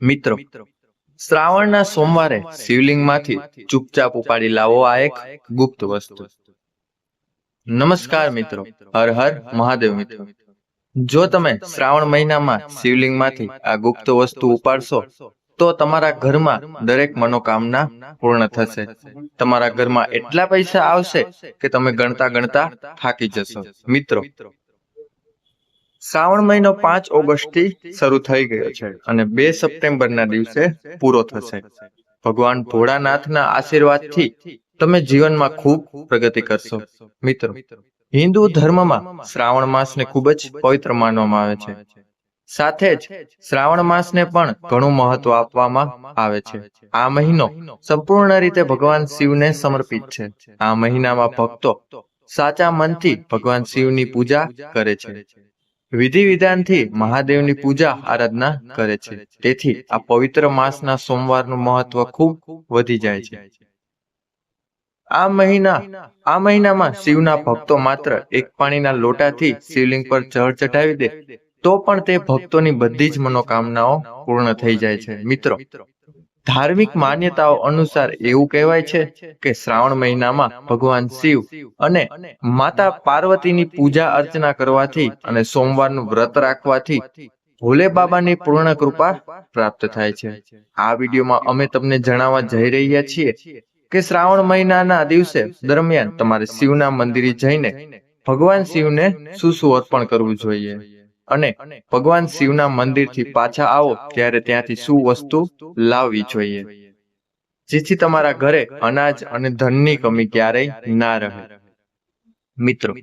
મિત્રો, શ્રાવણના સોમવારે શિવલિંગમાંથી ચૂપચાપ ઉપાડી લાવો આ એક ગુપ્ત વસ્તુ. નમસ્કાર મિત્રો, હર હર મહાદેવ મિત્રો. જો તમે શ્રાવણ મહિનામાં શિવલિંગમાંથી આ ગુપ્ત વસ્તુ ઉપાડશો તો તમારા ઘરમાં દરેક મનોકામના પૂર્ણ થશે. તમારા ઘરમાં એટલા પૈસા આવશે કે તમે ગણતા ગણતા થાકી જશો. મિત્રો, શ્રાવણ મહિનો 5 ઓગસ્ટ થી શરૂ થઈ ગયો છે અને 2 સપ્ટેમ્બરના દિવસે પૂરો થશે. ભગવાન ભોળાનાથના આશીર્વાદથી તમે જીવનમાં ખૂબ પ્રગતિ કરશો. મિત્રો, હિન્દુ ધર્મમાં શ્રાવણ માસને ખૂબ જ પવિત્ર માનવામાં આવે છે. સાથે જ શ્રાવણ માસને પણ ઘણું મહત્વ આપવામાં આવે છે. આ મહિનો સંપૂર્ણ રીતે ભગવાન શિવને સમર્પિત છે. આ મહિનામાં ભક્તો સાચા મનથી ભગવાન શિવની પૂજા કરે છે. વિધિ વિધાનથી મહાદેવની પૂજા આરાધના કરે છે. તેથી આ પવિત્ર માસના સોમવારનું મહત્વ ખૂબ વધી જાય છે. આ મહિનામાં શિવના ભક્તો માત્ર એક પાણીના લોટાથી શિવલિંગ પર જળ ચઢાવી દે તો પણ તે ભક્તોની બધી જ મનોકામનાઓ પૂર્ણ થઈ જાય છે. મિત્રો, ધાર્મિક માન્યતાઓ અનુસાર એવું કહેવાય છે કે શ્રાવણ મહિનામાં ભગવાન શિવ અને માતા પાર્વતીની પૂજા અર્ચના કરવાથી અને સોમવારનું વ્રત રાખવાથી ભોલે બાબાની પૂર્ણ કૃપા પ્રાપ્ત થાય છે. આ વિડીયોમાં અમે તમને જણાવવા જઈ રહ્યા છીએ કે શ્રાવણ મહિનાના દિવસે દરમિયાન તમારે શિવના મંદિરે જઈને ભગવાન શિવને શું શું અર્પણ કરવું જોઈએ અને ભગવાન શિવના મંદિરથી પાછા આવો ત્યારે ત્યાંથી શું વસ્તુ લાવવી જોઈએ, જેથી તમારા ઘરે અનાજ અને ધનની કમી ક્યારેય ના રહે. મિત્રો,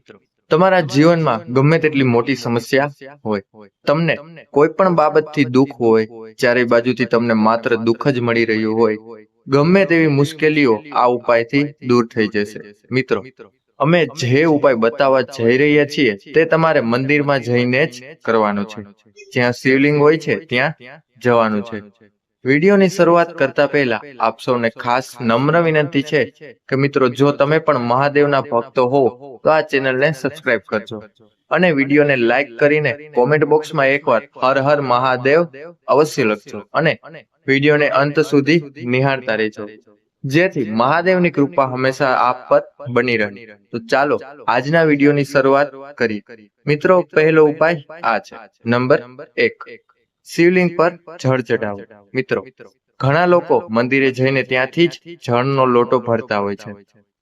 તમારા જીવનમાં ગમે તેટલી મોટી સમસ્યા હોય, તમને કોઈ પણ બાબતથી દુઃખ હોય, ચારે બાજુથી તમને માત્ર દુઃખ જ મળી રહ્યું હોય, ગમે તેવી મુશ્કેલીઓ આ ઉપાયથી દૂર થઈ જશે. મિત્રો, અમે જે ઉપાય બતાવવા જઈ રહ્યા છીએ તે તમારે મંદિરમાં જઈને જ કરવાનું છે. જ્યાં શિવલિંગ હોય છે ત્યાં જવાનું છે. વિડીયોની શરૂઆત કરતા પહેલા આપ સૌને ખાસ નમ્ર વિનંતી છે કે મિત્રો, જો તમે પણ મહાદેવના ભક્તો હો તો આ ચેનલને સબસ્ક્રાઇબ કરજો અને વિડીયોને લાઈક કરીને કોમેન્ટ બોક્સમાં એકવાર હર હર મહાદેવ અવશ્ય લખજો અને વિડીયોને અંત સુધી નિહાળતા રહેજો, જેથી મહાદેવની કૃપા હંમેશા આપ પર બની રહે. તો ચાલો આજના વિડીયોની શરૂઆત કરી. મિત્રો, પહેલો ઉપાય આ છે. નંબર 1, શિવલિંગ પર જળ ચઢાવો. મિત્રો, ઘણા લોકો મંદિરે જઈને ત્યાંથી જ જળનો લોટો ભરતા હોય છે.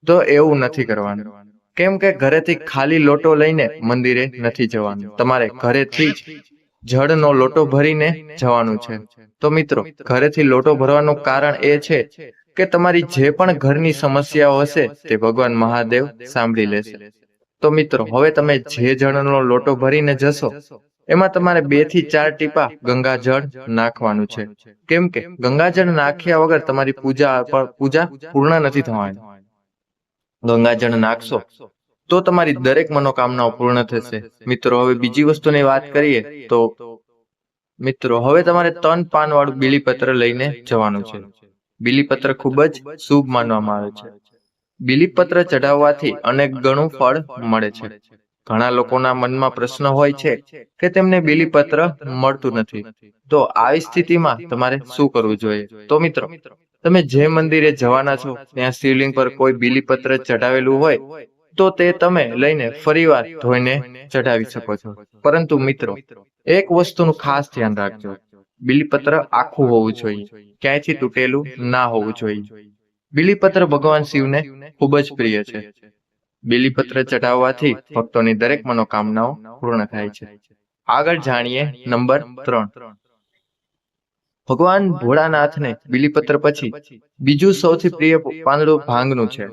તો એવું નથી કરવાનું, કેમ કે ઘરેથી ખાલી લોટો લઈને મંદિરે નથી જવાનું. તમારે ઘરેથી જ જળનો લોટો ભરીને જવાનું છે. તો મિત્રો, ઘરેથી લોટો ભરવાનું કારણ એ છે કે તમારી જે પણ ઘરની સમસ્યાઓ હશે તે ભગવાન મહાદેવ સાંભળી લેશે. તો મિત્રો, હવે તમે જે જળનો લોટો ભરીને જશો એમાં તમારે 2 થી 4 ટીપા ગંગાજળ નાખવાનું છે, કેમ કે ગંગાજળ નાખ્યા વગર તમારી પૂજા પૂર્ણ નથી થવાની. ગંગાજળ નાખશો તો તમારી દરેક મનોકામનાઓ પૂર્ણ થશે. મિત્રો, હવે બીજી વસ્તુની વાત કરીએ તો મિત્રો, હવે તમારે 3 પાન વાળું બીલીપત્ર લઈને જવાનું છે. બીલીપત્ર ખૂબ જ શુભ માનવામાં આવે છે. બીલીપત્ર ચઢાવવાથી અનેક ગણું ફળ મળે છે. ઘણા લોકોના મનમાં પ્રશ્ન હોય છે કે તેમને બીલીપત્ર મળતું નથી. તો આવી સ્થિતિમાં તમારે શું કરવું જોઈએ? તો મિત્રો, તમે જે મંદિરે જવાના છો ત્યાં શિવલિંગ પર કોઈ બીલીપત્ર ચઢાવેલું હોય તો તે તમે લઈને ફરીવાર ધોઈને ચઢાવી શકો છો. પરંતુ મિત્રો, એક વસ્તુનું ખાસ ધ્યાન રાખજો. બીલીપત્ર આખું હોવું જોઈએ, ક્યાંયથી તૂટેલું ના હોવું જોઈએ. બીલીપત્ર ભગવાન શિવને ખૂબ જ પ્રિય છે. બીલીપત્ર ચઢાવવાથી ભક્તોની દરેક મનોકામનાઓ પૂર્ણ થાય છે. આગળ જાણીએ નંબર 3. ભગવાન ભોળાનાથને બીલીપત્ર પછી બીજું સૌથી પ્રિય પાંદડું ભાંગનું છે.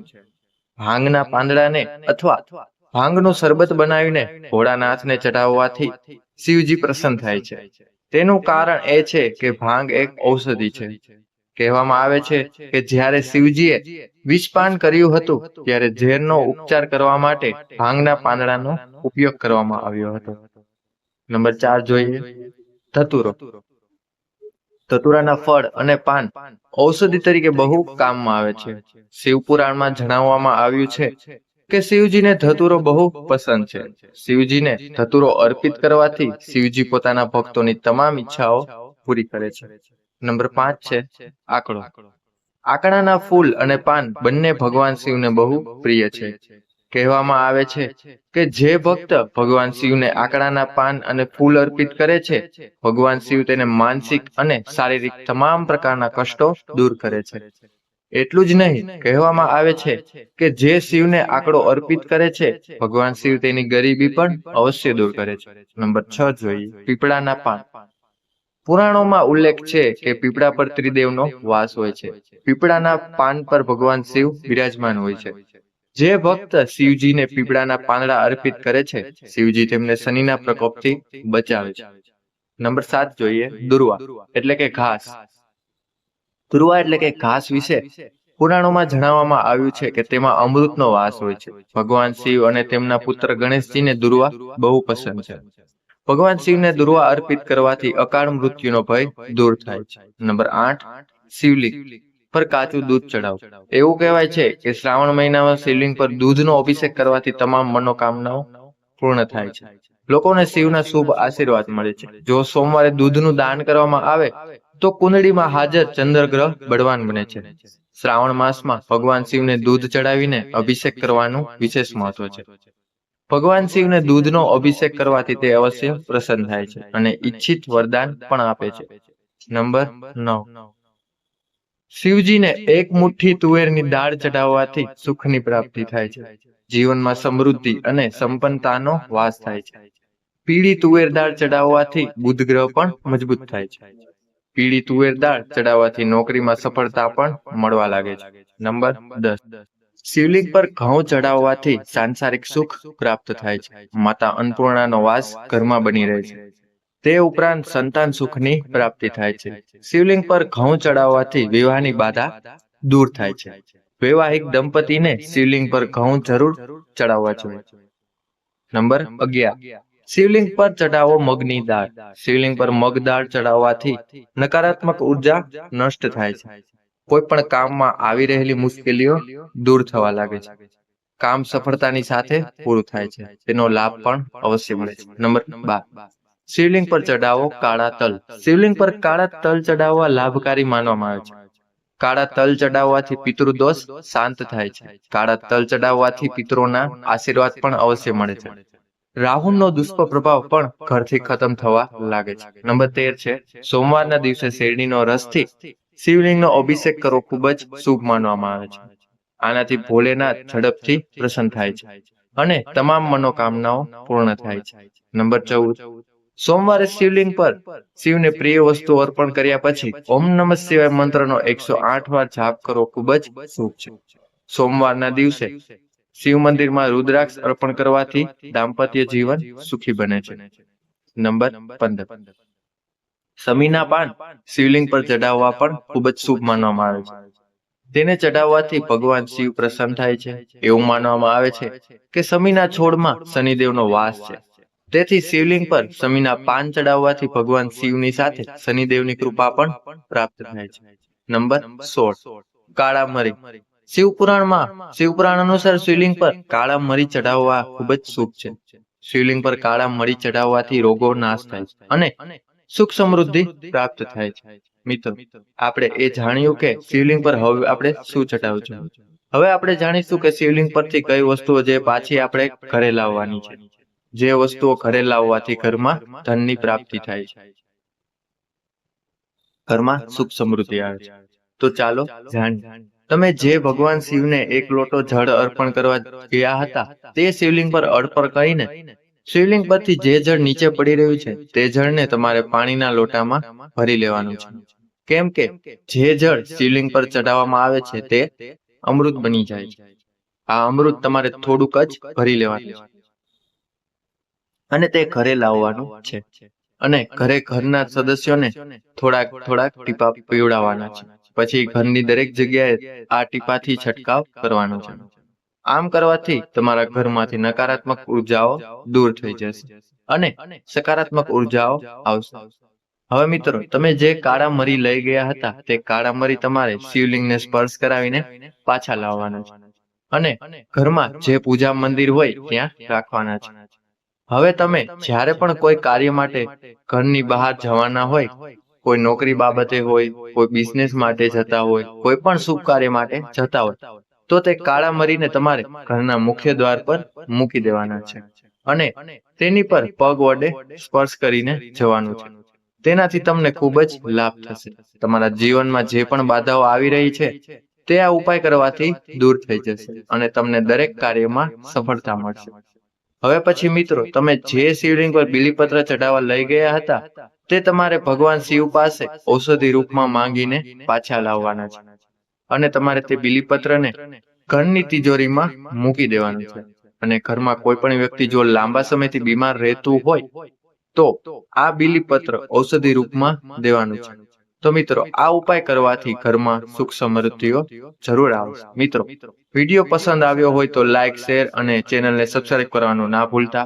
ભાંગના પાંદડાને અથવા ભાંગનું શરબત બનાવીને ભોળાનાથને ચઢાવવાથી શિવજી પ્રસન્ન થાય છે. તેનું કારણ એ છે કે ભાંગ એક ઔષધિ છે. કહેવામાં આવે છે કે જ્યારે શિવજીએ વિષપાન કર્યું હતું ત્યારે ઝેરનો ઉપચાર કરવા માટે ભાંગના પાંદડાનો ઉપયોગ કરવામાં આવ્યો હતો. નંબર 4 જોઈએ, ધતુરો. ધતુરાના ફળ અને પાન ઔષધિ તરીકે બહુ કામમાં આવે છે. શિવપુરાણમાં જણાવવામાં આવ્યું છે કે શિવજીને ધતુરો બહુ પસંદ છે. શિવજીને ધતુરો અર્પિત કરવાથી શિવજી પોતાના ભક્તોની તમામ ઈચ્છાઓ પૂરી કરે છે. નંબર 5 છે આકડો. આકડાના ફૂલ અને પાન બંને ભગવાન શિવને બહુ પ્રિય છે. કહેવામાં આવે છે કે જે ભક્ત ભગવાન શિવને આકડાના પાન અને ફૂલ અર્પિત કરે છે, ભગવાન શિવ તેને માનસિક અને શારીરિક તમામ પ્રકારના કષ્ટો દૂર કરે છે. એટલું જ નહીં, કહેવામાં આવે છે કે જે શિવને આકડો અર્પિત કરે છે, ભગવાન શિવ તેની ગરીબી પણ અવશ્ય દૂર કરે છે. નંબર 6 જોઈએ પીપળાના પાન. પુરાણોમાં ઉલ્લેખ છે કે પીપળા પર ત્રિદેવનો વાસ હોય છે. પીપળાના પાન પર ભગવાન શિવ બિરાજમાન હોય છે. જે ભક્ત શિવજીને પીપળાના પાંદડા અર્પિત કરે છે, શિવજી તેમને શનિના પ્રકોપથી બચાવે છે. નંબર 7 જોઈએ દુર્વા એટલે કે ઘાસ. દુર્વા એટલે કે ઘાસ વિશે પુરાણોમાં જણાવવામાં આવ્યું છે કે તેમાં અમૃતનો વાસ હોય છે. ભગવાન શિવ અને તેમના પુત્ર ગણેશજીને દુર્વા બહુ પસંદ છે. ભગવાન શિવને દુર્વા અર્પિત કરવાથી અકાળ મૃત્યુનો ભય દૂર થાય છે. નંબર 8 શિવલિંગ પર કાચું દૂધ ચડાવવું. એવું કહેવાય છે કે શ્રાવણ મહિનામાં શિવલિંગ પર દૂધનો અભિષેક કરવાથી તમામ મનોકામનાઓ પૂર્ણ થાય છે. લોકોને શિવના શુભ આશીર્વાદ મળે છે. જો સોમવારે દૂધનું દાન કરવામાં આવે તો કુંડળીમાં હાજર ચંદ્રગ્રહ બળવાન બને છે. શ્રાવણ માસમાં ભગવાન શિવને દૂધ ચડાવીને અભિષેક કરવાનું વિશેષ મહત્વ છે. ભગવાન શિવને દૂધનો અભિષેક કરવાથી તે અવશ્ય પ્રસન્ન થાય છે અને ઈચ્છિત વરદાન પણ આપે છે. નંબર 9 શિવજીને એક મુઠ્ઠી તુવેરની દાળ ચડાવવાથી સુખની પ્રાપ્તિ થાય છે. જીવનમાં સમૃદ્ધિ અને સંપન્નતાનો વાસ થાય છે. પીળી તુવેર દાળ ચડાવવાથી બુધ ગ્રહ પણ મજબૂત થાય છે. પીળી તુવેર દાળ ચડાવવાથી નોકરીમાં સફળતા પણ મળવા લાગે છે. નંબર 10 શિવલિંગ પર ઘઉં ચડાવવાથી સાંસારિક સુખ પ્રાપ્ત થાય છે. માતા અન્નપૂર્ણાનો વાસ ઘરમાં બની રહે છે. તે ઉપરાંત સંતાન સુખની પ્રાપ્તિ થાય છે. શિવલિંગ પર ઘઉં ચડાવવાથી વિવાહની બાધા દૂર થાય છે. વૈવાહિક દંપતીને શિવલિંગ પર ઘઉં જરૂર ચડાવવા જોઈએ. નંબર 11 શિવલિંગ પર ચડાવો મગની દાળ. શિવલિંગ પર મગ દાળ ચડાવવાથી નકારાત્મક ઉર્જા નષ્ટ થાય છે. કોઈ પણ કામમાં આવી રહેલી મુશ્કેલીઓ દૂર થવા લાગે છે. કામ સફળતાની સાથે પૂરું થાય છે. તેનો લાભ પણ અવશ્ય મળે છે. નંબર 12 શિવલિંગ પર ચડાવો કાળા તલ. શિવલિંગ પર કાળા તલ ચડાવવા લાભકારી માનવામાં આવે છે. કાળા તલ ચડાવવાથી પિતૃદોષ શાંત થાય છે. કાળા તલ ચડાવવાથી પિતરોના આશીર્વાદ પણ અવશ્ય મળે છે. રાહુનો દુષ્પ્રભાવ પણ ઘરથી ખતમ થવા લાગે છે. નંબર 13 છે સોમવારના દિવસે શેરડીનો રસથી શિવલિંગનો અભિષેક કરવો ખૂબ જ શુભ માનવામાં આવે છે. આનાથી ભોલેનાથ ઝડપથી પ્રસન્ન થાય છે અને તમામ મનોકામનાઓ પૂર્ણ થાય છે. નંબર 14 સોમવારે શિવલિંગ પર શિવને પ્રિય વસ્તુ અર્પણ કર્યા પછી ઓમ નમઃ શિવાય મંત્રનો 108 વાર જાપ કરવો ખૂબ જ શુભ છે. સોમવારના દિવસે શિવ મંદિરમાં રુદ્રાક્ષ અર્પણ કરવાથી દાંપત્ય જીવન સુખી બને છે. નંબર 15 શમીના પાન શિવલિંગ પર ચડાવવા પણ ખૂબ જ શુભ માનવામાં આવે છે. તેને ચડાવવાથી ભગવાન શિવ પ્રસન્ન થાય છે. એવું માનવામાં આવે છે કે શમીના છોડમાં શનિદેવનો વાસ છે. તેથી શિવલિંગ પર શમીના પાન ચડાવવાથી ભગવાન શિવની સાથે શનિદેવની કૃપા પણ પ્રાપ્ત થાય છે. નંબર 16 કાળા મરી. શિવપુરાણ અનુસાર શિવલિંગ પર કાળા મરી ચડાવવા ખૂબ જ શુભ છે. શિવલિંગ પર કાળા મરી ચડાવવાથી રોગો નાશ થાય છે અને સુખ સમૃદ્ધિ પ્રાપ્ત થાય છે. મિત્રો, આપણે એ જાણ્યું કે શિવલિંગ પર હવે આપણે શું ચડાવવું છે. હવે આપણે જાણીશું કે શિવલિંગ પરથી કઈ વસ્તુઓ જે પાછી આપણે ઘરે લાવવાની છે. જે વસ્તુઓ ઘરે લાવવાથી ઘરમાં ધનની પ્રાપ્તિ થાય છે, ઘરમાં સુખ સમૃદ્ધિ આવે છે. તો ચાલો જાણીએ. તમે જે ભગવાન શિવને એક લોટો જળ અર્પણ કરવા ગયા હતા, તે શિવલિંગ પર અર્પણ કરીને શિવલિંગ પરથી જે જળ નીચે પડી રહ્યું છે તે જળને તમારે પાણીના લોટામાં ભરી લેવાનું છે. કેમ કે જે જળ શિવલિંગ પર ચડાવવામાં આવે છે તે અમૃત બની જાય છે. આ અમૃત તમારે થોડુંક જ ભરી લેવાનું છે અને તે ઘરે લાવવાનું છે અને ઘરના સદસ્યોને થોડાક ટીપા પીવડાવવાના છે. પછી ઘરની દરેક જગ્યાએ આ ટીપાથી છંટકાવ કરવાનો છે. આમ કરવાથી તમારા ઘરમાંથી નકારાત્મક ઉર્જાઓ દૂર થઈ જશે અને સકારાત્મક ઉર્જાઓ આવશે. હવે મિત્રો, તમે જે કાળા મરી લઈ ગયા હતા તે કાળા મરી તમારે શિવલિંગને સ્પર્શ કરાવીને પાછા લાવવાના છે અને ઘરમાં જે પૂજા મંદિર હોય ત્યાં રાખવાના છે. હવે તમે જ્યારે પણ કોઈ કાર્ય માટે ઘરની બહાર જવાના હોય કોઈ નોકરી બાબતે હોય, કોઈ બિઝનેસ માટે જતા હોય, કોઈ પણ શુભ કાર્ય માટે જતા હોય, તો તે કાળા મરીને તમારે ઘરના મુખ્ય દ્વાર પર મૂકી દેવાના છે અને તેની પર પગ વડે સ્પર્શ કરીને જવાનું છે. તેનાથી તમને ખૂબ જ લાભ થશે. તમારા જીવનમાં જે પણ બાધાઓ આવી રહી છે તે આ ઉપાય કરવાથી દૂર થઈ જશે અને તમને દરેક કાર્યમાં સફળતા મળશે. હવે પછી મિત્રો, તમે જે શિવલિંગ પર બીલીપત્ર ચઢાવવા લઈ ગયા હતા તે તમારે ભગવાન શિવ પાસે ઔષધિ રૂપમાં માંગીને પાછા લાવવાના છે અને તમારે તે બીલીપત્રને ઘરની તિજોરીમાં મૂકી દેવાનું છે. અને ઘરમાં કોઈ પણ વ્યક્તિ જો લાંબા સમયથી બીમાર રહેતું હોય તો આ બીલીપત્ર ઔષધિ રૂપમાં દેવાનું છે. તો મિત્રો, આ ઉપાય કરવાથી ઘરમાં સુખ સમૃદ્ધિઓ જરૂર આવશે. મિત્રો, વિડીયો પસંદ આવ્યો હોય તો લાઈક, શેર અને ચેનલને સબસ્ક્રાઇબ કરવાનું ના ભૂલતા.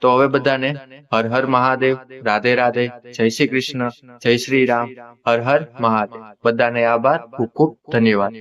તો હવે બધાને હર હર મહાદેવ, રાધે રાધે, જય શ્રી કૃષ્ણ, જય શ્રી રામ, હર હર મહાદેવ. બધાને આભાર, ખૂબ ખૂબ ધન્યવાદ.